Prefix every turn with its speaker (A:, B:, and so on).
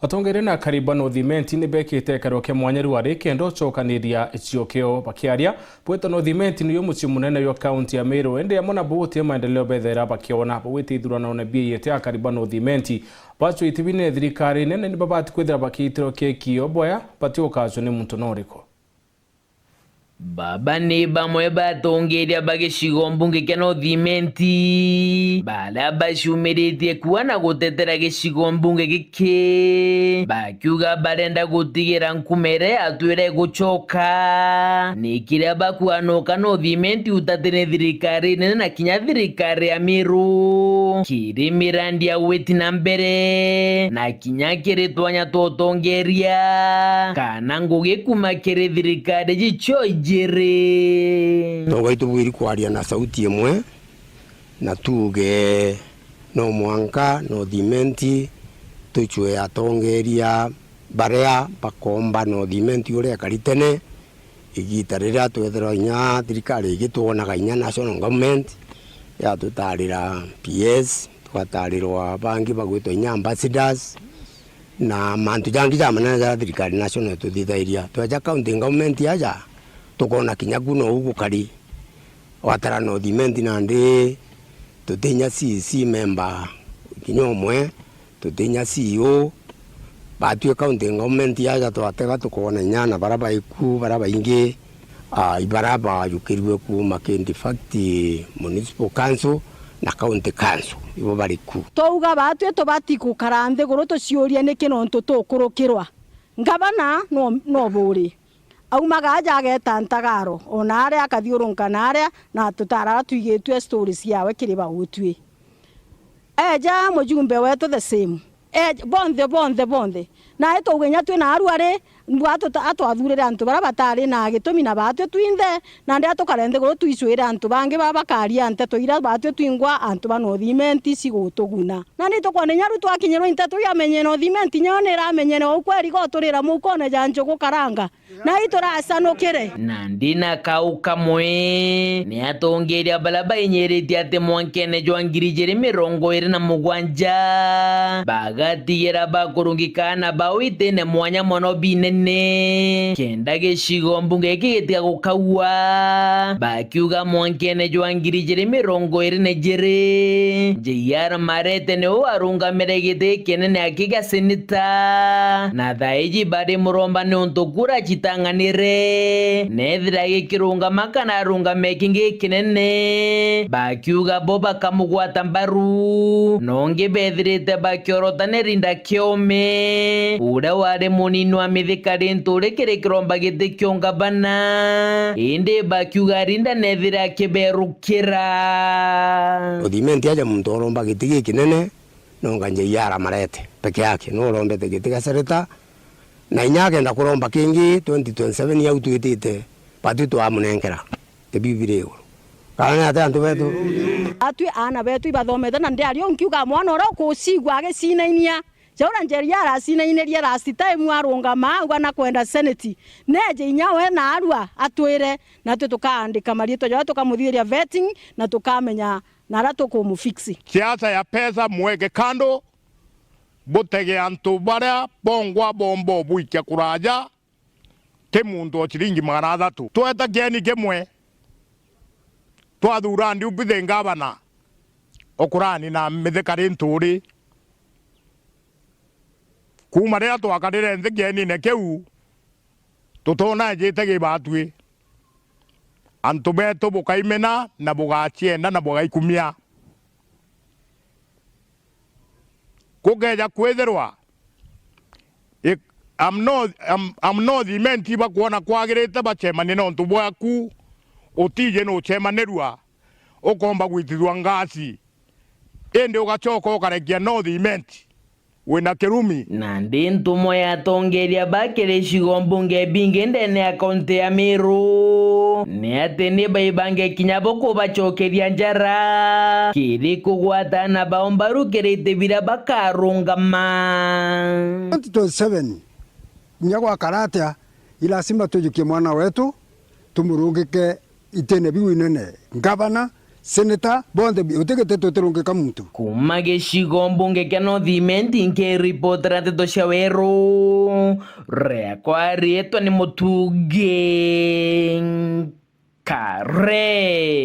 A: Atongere na karibano thimenti ni bekite karoke mwanyeru wa rikendo chokaniria ichiokeo bakiaria pweto no thimenti ni yomuchi munene yo county ya Meru ende amona bote maendeleo bethera bakiona bwite ithurano na biete ya karibano thimenti bacho itibine thirikari nene ni babati kwethera bakitiro kekio boya patio kazo ni muntu noriko
B: baba ni bamwe batongeria bagishigo mbunge keno thimenti bala bashumirite kuana gutetera gishigo mbunge gike bakiuga barenda gutigira nkumere atwire gucoka nikira bakuanoka no thimenti utatene thirikari nene na kinya thirikari ya Meru kiri mirandia weti na mbere na kinya kiri twanya totongeria kana ngugi kuma kiri thirikari gicho
C: no gaitubwiri kwaria na sauti imwe na tuge no mwanka no thimenti tuchwe atongeria barea bakomba no thimenti ure karitene igitarira twethera nya thirikari igituonaga inya national government ya tutarira PS twatarirwa bangi bagwito nya ambassadors na mantu jangi jamana za thirikari national tuthithairia twaja county government yaja tukona kinya kuno huko kari watara no thimenti na ndi tutenya CC member kinyomwe tutenya CEO batwe county government yaja twatega tukona nyana baraba iku baraba inge ibaraba yukiriwe ku makendi fact municipal council na county council ibo bariku
D: touga batwe tobati kukarande goro tociuria nikinonto tukurukirwa ngabana no buri aumaga ajage tantagaro onare akathiurunka nare na tutara tuigetwe stories yawe kiriba gutwi eja mujumbe wetu the same bonde na eto gwenya twe na aruare ndwatu atwathurira antu bara batari na gitumi na batwe twinde na ndia tukarende goro tuicwira antu bange babakaria ante toira batwe twingwa antu bano thimenti cigutuguna na ni tukone nyaru twakinyero inte tuyamenye no thimenti nyone ramenye no kweri go turira mukone janjo gukaranga na ituracanukire
B: na ndina kauka mwe ni atongeria balaba inyerete ate mwankene jwangiri jereme rongo irina mugwanja bagatigira bakurungikana bawite ne mwanya mono binene kenda geshigo mbunge kigetiga gukaua bakiuga mwankene jwangiri jereme rongo irine jere jeyar marete ne arunga meregete kenene akiga senita na thaiji bari muromba ne ontokura chitanganire nethira gikirunga makana arunga mekinge kinene bakiuga boba kamugwata mbaru nonge bethirite bakiorota nerinda kiome ura ware munino amithikari nturi kirikiromba gite kionga bana inde bakiuga rinda nethira kiberukira
C: thimenti aja muntu oromba gite kinene nonganje yara marete peke yake no rombete gite gasereta na inyage nda kuromba kingi 2027 ya utwitite patuto amunenkera te bibirego kana ate antu betu
D: atwi ana betu ibathomete na ndiario nkiuga mwana ora kucigwa agicinainia jaura njeria aracinaineria last time arungama ugana kwenda senate neje inyawe na arua atwire na tukaandika marito jawa tukamuthiria vetting na tukamenya na rato kumufixi
E: siasa ya pesa mweke kando botege antu baria bongwa bombo buikia kuraja ke mundu chiringi 300 tweta geni gemwe twathura ndi ubithe ngabana okurani na mithekari nturi kuma ria twakarire nthi geni ne keu tutona jite gibatwi antu beto bukaimena na bugachienda na bugaikumia kugeja kwetherwa am no thimenti bakuona kwagirite bachemani no ntu bwaku utije no chemanerwa ukomba gwitithwa ngasi ende ugachoka ukarekia no thimenti wina kirumi
B: na ndi ntumo ya tongeria bakire shigo mbunge binge ndene ya kaunti ya Meru ne atene baibange kinyabo ko bachokeria njara kiri kugwata na baombaru kerete bira bakarungama
F: 2027 nyagwa karatia ilasima tujukie mwana wetu tumurungike itene biwinene ngabana seneta bonde utegete toterungika muntu
B: kuma gĩcigo mbunge kĩa North nkĩripotera ndeto cia werũ rĩakwa rĩtwa nĩ Mũtungi Kare.